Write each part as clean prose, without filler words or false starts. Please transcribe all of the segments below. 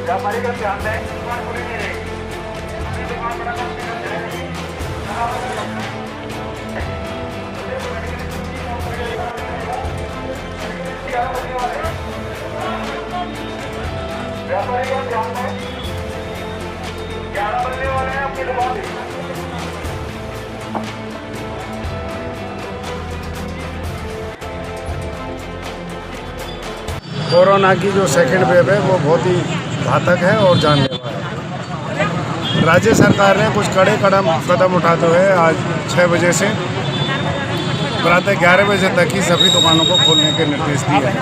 व्यापारी का ध्यान दें, दुकान खुली नहीं रहेगी। अपनी दुकान बड़ा काम नहीं करते हैं। व्यापारी का ध्यान दें, 11 बजने वाले हैं अपनी दुकान। कोरोना की जो सेकंड वेव है वो बहुत ही घातक है और जानलेवा है। राज्य सरकार ने कुछ कड़े कदम उठाते हुए आज 6 बजे से प्रातः 11 बजे तक ही सभी दुकानों को खोलने के निर्देश दिए हैं।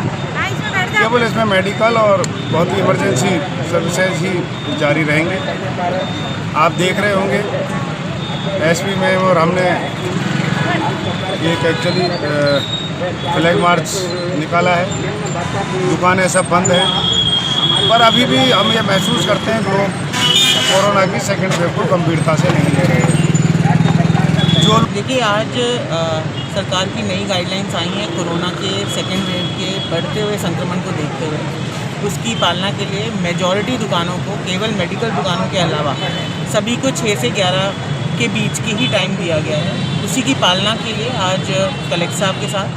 केवल इसमें मेडिकल और बहुत ही इमरजेंसी सर्विसेज ही जारी रहेंगे। आप देख रहे होंगे एसपी में और हमने एक एक्चुअली फ्लैग मार्च निकाला है। दुकानें सब बंद हैं, पर अभी भी हम ये महसूस करते हैं कि लोग कोरोना की सेकंड वेव को गंभीरता से नहीं ले रहे हैं। जो देखिए, आज सरकार की नई गाइडलाइंस आई हैं कोरोना के सेकेंड वेव के बढ़ते हुए संक्रमण को देखते हुए। उसकी पालना के लिए मेजॉरिटी दुकानों को, केवल मेडिकल दुकानों के अलावा सभी को 6 से 11 के बीच की ही टाइम दिया गया है। उसी की पालना के लिए आज कलेक्टर साहब के साथ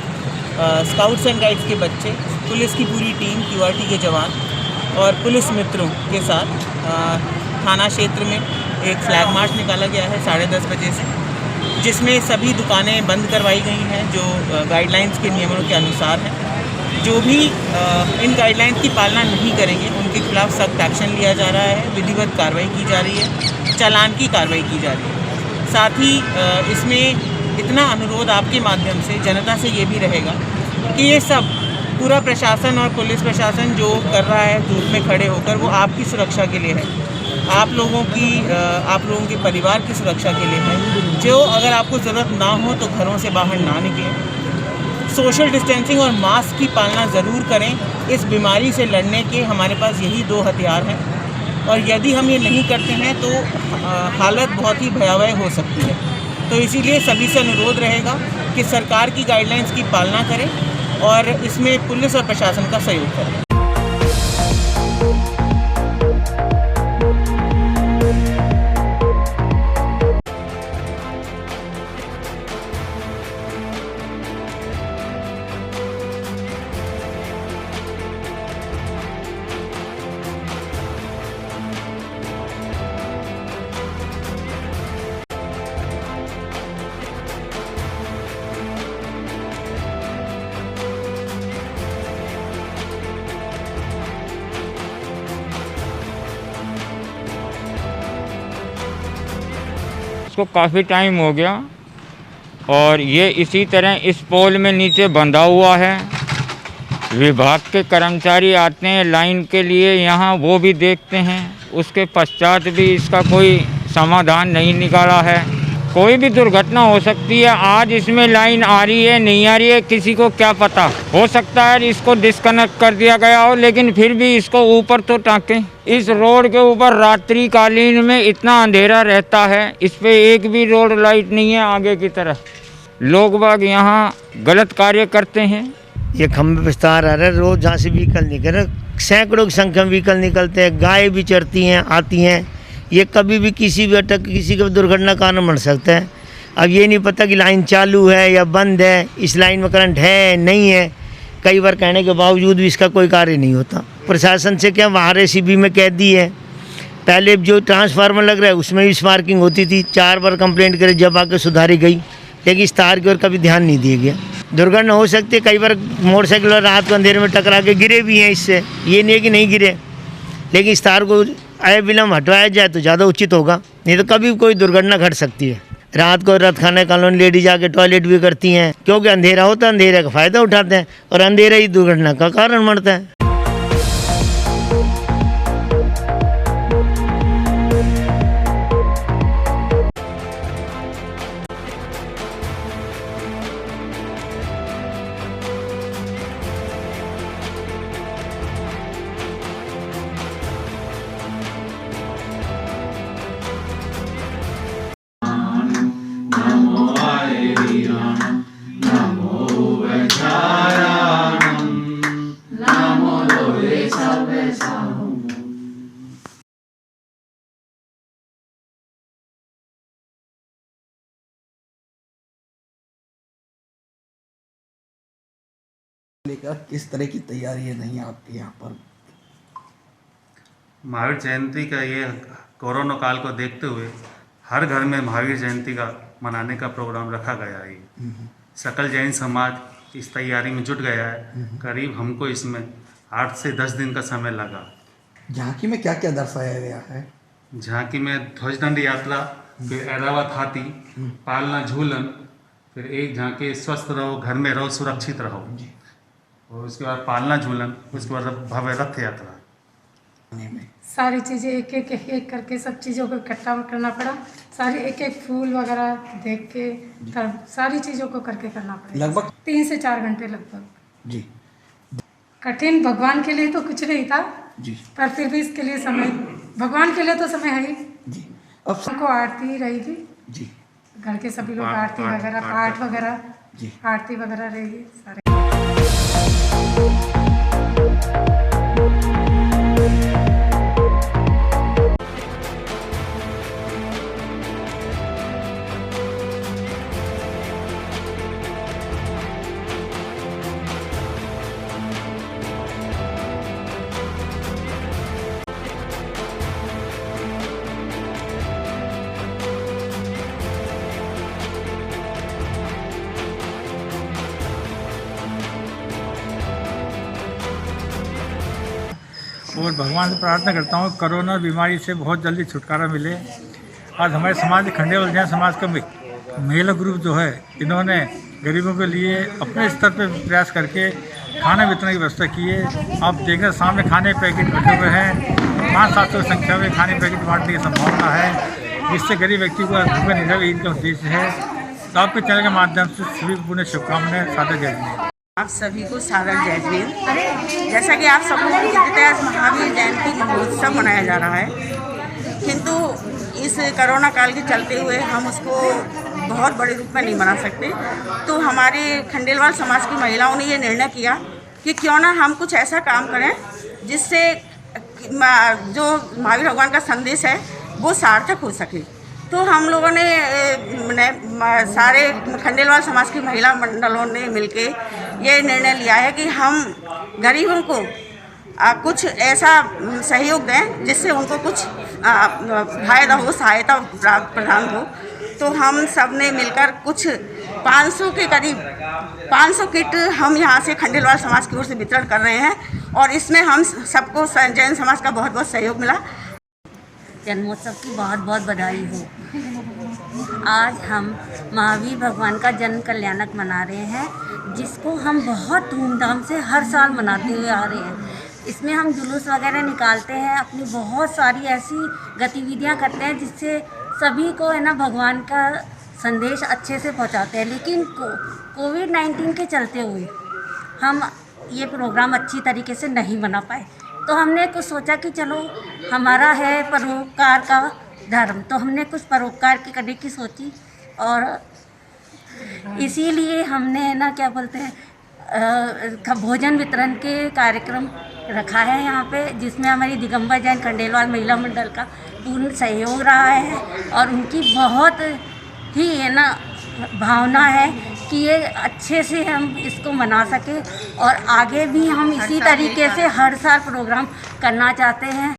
स्काउट्स एंड गाइड्स के बच्चे, पुलिस की पूरी टीम, QRT के जवान और पुलिस मित्रों के साथ थाना क्षेत्र में एक फ्लैग मार्च निकाला गया है 10:30 बजे से, जिसमें सभी दुकानें बंद करवाई गई हैं जो गाइडलाइंस के नियमों के अनुसार हैं। जो भी इन गाइडलाइंस की पालना नहीं करेंगे उनके खिलाफ सख्त एक्शन लिया जा रहा है, विधिवत कार्रवाई की जा रही है, चालान की कार्रवाई की जा रही है। साथ ही इसमें इतना अनुरोध आपके माध्यम से जनता से ये भी रहेगा कि ये सब पूरा प्रशासन और पुलिस प्रशासन जो कर रहा है धूप में खड़े होकर, वो आपकी सुरक्षा के लिए है, आप लोगों के परिवार की सुरक्षा के लिए है। जो अगर आपको ज़रूरत ना हो तो घरों से बाहर ना निकलें, सोशल डिस्टेंसिंग और मास्क की पालना ज़रूर करें। इस बीमारी से लड़ने के हमारे पास यही 2 हथियार हैं, और यदि हम ये नहीं करते हैं तो हालत बहुत ही भयावह हो सकती है। तो इसीलिए सभी से अनुरोध रहेगा कि सरकार की गाइडलाइंस की पालना करें और इसमें पुलिस और प्रशासन का सहयोग करें। इसको काफ़ी टाइम हो गया और ये इसी तरह इस पोल में नीचे बंधा हुआ है। विभाग के कर्मचारी आते हैं लाइन के लिए यहाँ, वो भी देखते हैं, उसके पश्चात भी इसका कोई समाधान नहीं निकाला है। कोई भी दुर्घटना हो सकती है। आज इसमें लाइन आ रही है, नहीं आ रही है, किसी को क्या पता। हो सकता है इसको डिस्कनेक्ट कर दिया गया हो, लेकिन फिर भी इसको ऊपर तो टाँकें। इस रोड के ऊपर रात्रिकालीन में इतना अंधेरा रहता है, इस पे एक भी रोड लाइट नहीं है आगे की तरफ। लोग बाग यहाँ गलत कार्य करते हैं। ये खंभे पे तार आ रहा है, रोज जहाँ से व्हीकल निकल रहे, सैकड़ों की संख्या में व्हीकल निकलते हैं, गाय भी चरती हैं, आती हैं। ये कभी भी किसी भी अटक किसी का दुर्घटना कारण बन सकता है। अब ये नहीं पता कि लाइन चालू है या बंद है, इस लाइन में करंट है नहीं है। कई बार कहने के बावजूद भी इसका कोई कार्य नहीं होता। प्रशासन से क्या वहाँ रेसिपी में कह दी है, पहले जो ट्रांसफार्मर लग रहा है उसमें भी स्पार्किंग होती थी, 4 बार कंप्लेंट करे जब आके सुधारी गई, लेकिन इस तार की ओर कभी ध्यान नहीं दिया गया। दुर्घटना हो सकती है, कई बार मोटरसाइकिल और रात को अंधेरे में टकरा के गिरे भी हैं। इससे ये नहीं है कि नहीं गिरे, लेकिन इस तार को आए विलम्ब हटवाया जाए तो ज़्यादा उचित होगा, नहीं तो कभी कोई दुर्घटना घट सकती है। रात को रत खाना कॉलोनी लेडीज आके टॉयलेट भी करती हैं, क्योंकि अंधेरा होता है, अंधेरे का फ़ायदा उठाते हैं और अंधेरा ही दुर्घटना का कारण बनता है। लेकर किस तरह की तैयारी नहीं आपके यहाँ पर? महावीर जयंती का ये कोरोना काल को देखते हुए हर घर में महावीर जयंती का मनाने का प्रोग्राम रखा गया है। सकल जैन समाज इस तैयारी में जुट गया है। करीब हमको इसमें 8 से 10 दिन का समय लगा। झांकी में क्या क्या दर्शाया गया है? झांकी में ध्वजदंड यात्रा, फिर ऐरावत हाथी, पालना झूलन, फिर एक झांकी स्वस्थ रहो, घर में रहो, सुरक्षित रहो, और उसके बाद पालना झूलन, उसके बाद भव्य रथ यात्रा। सारी चीज़ें एक एक करके सब चीज़ों को इकट्ठा करना पड़ा। सारे एक एक फूल वगैरह देख के तब सारी चीज़ों को करके करना पड़ा। लगभग 3 से 4 घंटे लगभग। जी। कठिन भगवान के लिए तो कुछ नहीं था जी, पर फिर भी इसके लिए समय, भगवान के लिए तो समय है ही जी। अब सबको आरती रहेगी जी, घर के सभी लोग आरती वगैरह, पाठ वगैरह जी, आरती वगैरह रहेगी सारे। और भगवान से प्रार्थना करता हूँ कोरोना बीमारी से बहुत जल्दी छुटकारा मिले। आज हमारे समाज खंडेलवाल जैन समाज का महिला ग्रुप जो है, इन्होंने गरीबों के लिए अपने स्तर पर प्रयास करके खाना वितरण की व्यवस्था की है। आप देख रहे सामने खाने पैकेट रखे हुए हैं। 500-700 की संख्या में खाने पैकेट बांटने की संभावना है, जिससे गरीब व्यक्ति को भूखा नहीं रहे, इनका उद्देश्य है। तो आपके चैनल के माध्यम से सभी को पुण्य शुभकामनाएं। सादर जय भीम। आप सभी को सादर जय भीम। जैसा कि आप सब लोगों को जानते हैं, आज महावीर जयंती महोत्सव मनाया जा रहा है, किंतु इस कोरोना काल के चलते हुए हम उसको बहुत बड़े रूप में नहीं मना सकते। तो हमारे खंडेलवाल समाज की महिलाओं ने ये निर्णय किया कि क्यों ना हम कुछ ऐसा काम करें जिससे जो महावीर भगवान का संदेश है वो सार्थक हो सके। तो हम लोगों ने सारे खंडेलवाल समाज की महिला मंडलों ने मिलके ये निर्णय लिया है कि हम गरीबों को कुछ ऐसा सहयोग दें जिससे उनको कुछ फायदा हो, सहायता प्रदान हो। तो हम सब ने मिलकर कुछ 500 के करीब 500 किट हम यहाँ से खंडेलवाल समाज की ओर से वितरण कर रहे हैं, और इसमें हम सबको जैन समाज का बहुत बहुत सहयोग मिला। जन्मोत्सव की बहुत बहुत बधाई हो। आज हम महावीर भगवान का जन्म कल्याणक मना रहे हैं, जिसको हम बहुत धूमधाम से हर साल मनाते हुए आ रहे हैं। इसमें हम जुलूस वगैरह निकालते हैं, अपनी बहुत सारी ऐसी गतिविधियां करते हैं जिससे सभी को है ना भगवान का संदेश अच्छे से पहुंचाते हैं। लेकिन कोविड-19 के चलते हुए हम ये प्रोग्राम अच्छी तरीके से नहीं मना पाए। तो हमने कुछ सोचा कि चलो हमारा है परोपकार का धर्म, तो हमने कुछ परोपकार की करने की सोची, और इसीलिए हमने ना क्या बोलते हैं भोजन वितरण के कार्यक्रम रखा है यहाँ पे, जिसमें हमारी दिगंबर जैन खंडेलवाल महिला मंडल का पूर्ण सहयोग रहा है, और उनकी बहुत ही है ना भावना है कि ये अच्छे से हम इसको मना सकें, और आगे भी हम इसी तरीके से हर साल प्रोग्राम करना चाहते हैं।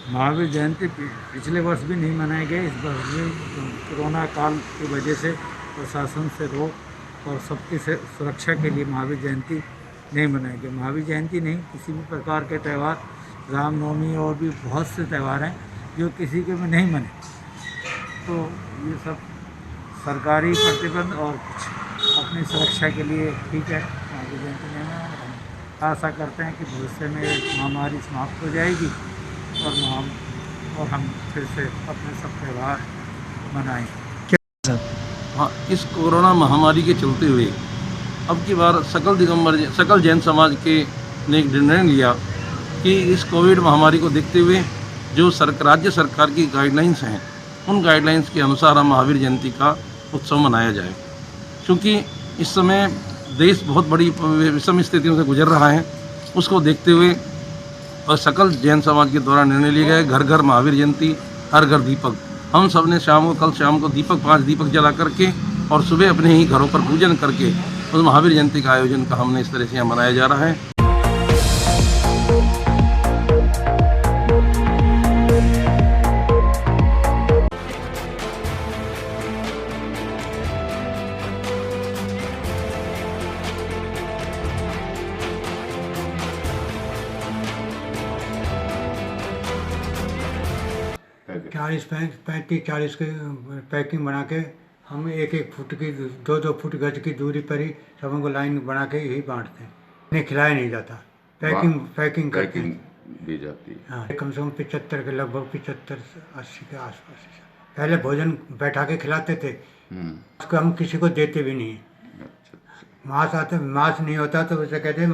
महावीर जयंती पिछले वर्ष भी नहीं मनाए गए। इस वर्ष भी कोरोना काल की वजह से प्रशासन से रोक और सबकी सुरक्षा के लिए महावीर जयंती नहीं मनाए गए। महावीर जयंती नहीं, किसी भी प्रकार के त्यौहार, रामनवमी और भी बहुत से त्यौहार हैं जो किसी के भी नहीं मने। तो ये सब सरकारी प्रतिबंध और कुछ अपनी सुरक्षा के लिए ठीक है, महावीर जयंती में हम आशा करते हैं कि भविष्य में महामारी समाप्त हो जाएगी और हम फिर से अपने सब त्यौहार मनाएंगे। हाँ, इस कोरोना महामारी के चलते हुए अब की बार सकल जैन समाज के ने एक निर्णय लिया कि इस कोविड महामारी को देखते हुए जो राज्य सरकार की गाइडलाइंस हैं, उन गाइडलाइंस के अनुसार हम महावीर जयंती का उत्सव मनाया जाए। क्योंकि इस समय देश बहुत बड़ी विषम स्थितियों से गुजर रहा है, उसको देखते हुए और सकल जैन समाज के द्वारा निर्णय लिया गया है घर घर महावीर जयंती, हर घर दीपक। हम सब ने कल शाम को 5 दीपक जला करके और सुबह अपने ही घरों पर पूजन करके उस महावीर जयंती का आयोजन का हमने इस तरह से यहाँ मनाया जा रहा है। चालीस 35-40 की पैकिंग बना के हम 1-1 फुट की 2-2 फुट गज की दूरी पर ही सबों को लाइन बना के यही बांटते हैं। इन्हें खिलाया नहीं जाता, पैकिंग करके दी जाती है। हाँ, कम से कम 75 के लगभग 75-80 के आसपास। पहले भोजन बैठा के खिलाते थे, उसको हम किसी को देते भी नहीं। मांस नहीं होता तो उसे कहते हैं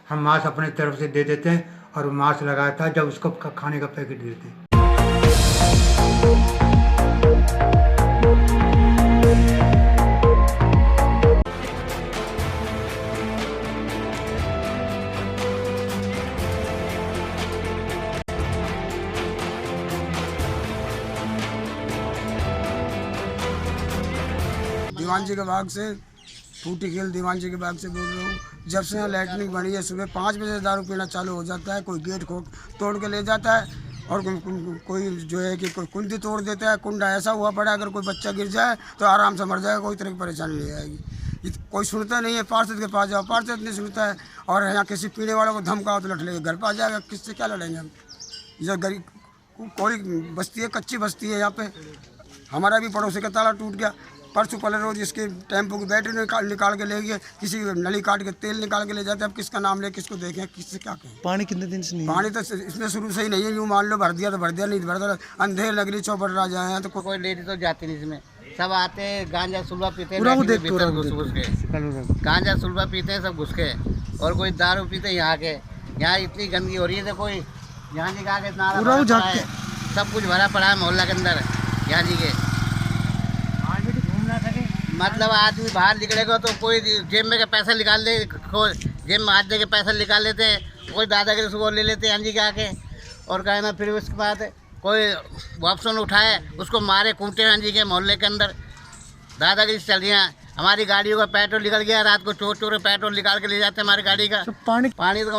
हम मांस अपने तरफ से दे देते हैं और मांस लगाया था जब उसको खाने का पैकेट देते हैं। दीवान जी के बाग से टूटी खेल दीवान जी के बाग से बोल रहा हूँ। जब से यहाँ लैट्रिन बनी है सुबह 5 बजे दारू पीना चालू हो जाता है। कोई गेट तोड़ के ले जाता है और कोई जो है कि कोई कुंडी तोड़ देता है। कुंडा ऐसा हुआ पड़ा अगर कोई बच्चा गिर जाए तो आराम से मर जाएगा, कोई तरह की परेशानी नहीं आएगी। कोई सुनता नहीं है, पार्षद के पास जाओ पार्षद नहीं सुनता है। और यहाँ किसी पीने वालों को धमकाओ तो लट लेके घर पर आ जाएगा। किससे क्या लड़ेंगे हम? ये गरीब कोई बस्ती है, कच्ची बस्ती है यहाँ पे। हमारा भी पड़ोसी का ताला टूट गया। परसों पहले रोज इसके टेम्पो की बैटरी निकाल के ले गए, किसी नली काट के तेल निकाल के ले जाते हैं। अब किसका नाम ले, किसको देखें, किससे क्या कहें? पानी कितने दिन से नहीं? पानी तो इसमें शुरू से ही नहीं है। यूँ मान लो भर दिया तो भर दिया, नहीं भर दिया। अंधेर नगरी चौपट राजा है तो कोई लेडी तो जाती नहीं इसमें। सब आते गांजा सुलवा पीते हैं, गांजा सुलवा पीते हैं सब घुस के, और कोई दारू पीते हैं यहाँ के। यहाँ इतनी गंदगी हो रही है तो कोई यहाँ जी का सब कुछ भरा पड़ा है मोहल्ला के अंदर। यहाँ जी के मतलब आदमी बाहर निकलेगा तो कोई जेब में का पैसा निकाल ले, जेब में हाथ दे के पैसा निकाल लेते हैं। कोई दादागिरी से वो ले लेते हैं जी के आके, और कहे ना फिर उसके बाद कोई वापस उठाए उसको मारे कूटे हैं जी के मोहल्ले के अंदर। दादागिरी चल रही है। हमारी गाड़ियों का पेट्रोल निकल गया, रात को चोर चोर पेट्रोल निकाल के ले जाते हैं हमारी गाड़ी का। तो पानी तो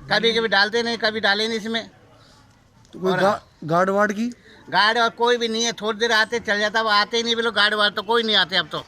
कभी कभी डालते नहीं, कभी डाले नहीं इसमें। तो गार्ड वार्ड की गार्ड और कोई भी नहीं है। थोड़ी देर आते चल जाता, वो आते ही नहीं। भी लोग गार्ड वार्ड तो कोई नहीं आते अब तो।